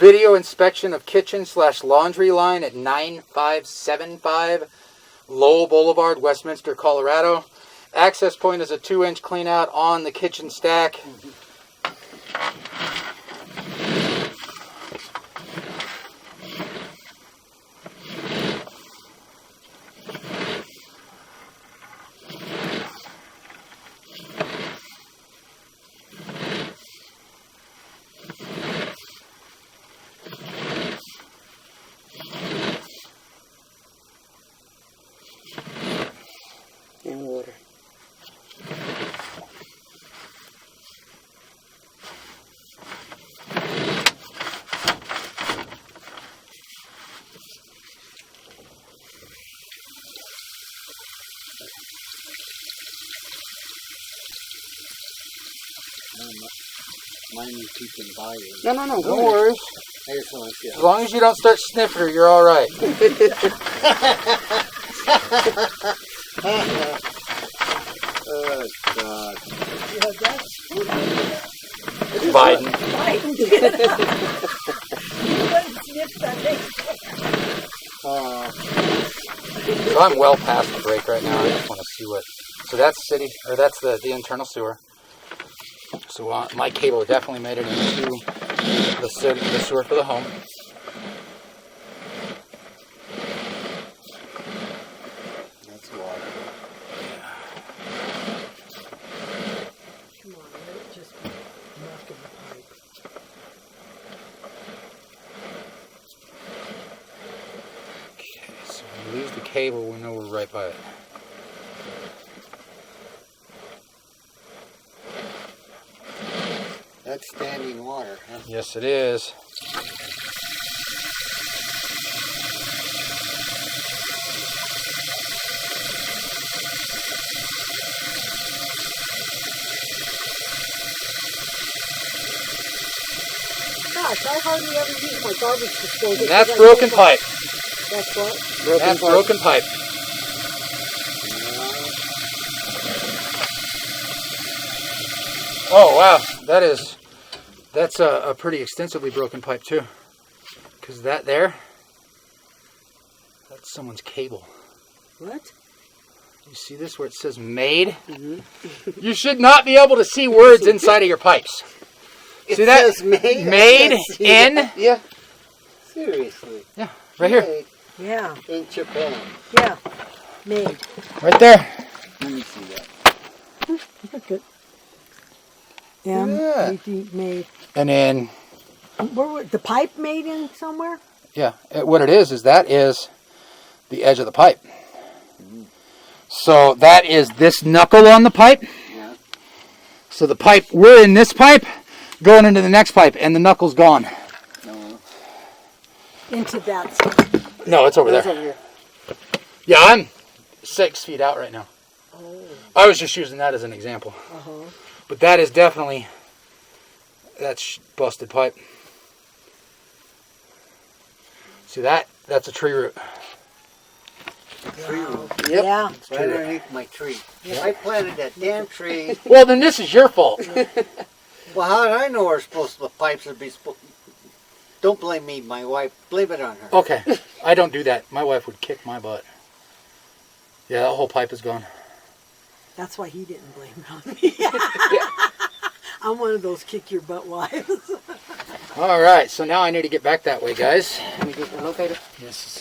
Video inspection of kitchen / laundry line at 9575 Lowell Boulevard, Westminster, Colorado. Access point is a 2-inch clean out on the kitchen stack. And water. Mine is keeping by you. No, No worries. I just want to see As long as you don't start sniffing her, you're all right. Oh, God. Biden. So I'm well past the break right now. I just want to see what. So that's city, or that's the internal sewer. So my cable definitely made it into the sewer for the home. That's water. Come on, let it just knock in the pipe. Okay, so when we lose the cable, we know we're right by it. That's standing water, huh? Yes, it is. Gosh, I hardly ever use my garbage disposal. And that's broken pipe. That's what? That's broken pipe. Oh wow, that's a pretty extensively broken pipe too. Because that's someone's cable. What? You see this where it says made? Mm-hmm. You should not be able to see words inside of your pipes. See that? Says made? Made in? That. Yeah. Seriously. Yeah, right here. Made Yeah. in Japan. Yeah. Made. Right there. Let me see that. Good. M-A-D, made. And then, Where the pipe made in somewhere? yeah, what it is that is the edge of the pipe. So that is this knuckle on the pipe. Yeah. So the pipe, we're in this pipe, going into the next pipe, and the knuckle's gone. No. Into that. No, it's over That's there. over here. Yeah, I'm 6 feet out right now. Oh. I was just using that as an example. Uh-huh. But that is definitely, that's busted pipe. See that? That's a tree root. Tree root. Yep. Yeah. It's right underneath my tree. I planted that damn tree. Well, then this is your fault. Well, how did I know where the pipes would be supposed? Don't blame me, my wife. Blame it on her. Okay, I don't do that. My wife would kick my butt. Yeah, that whole pipe is gone. That's why he didn't blame it on me. I'm one of those kick your butt wives. All right, so now I need to get back that way, guys. Can we get the locator? Yes.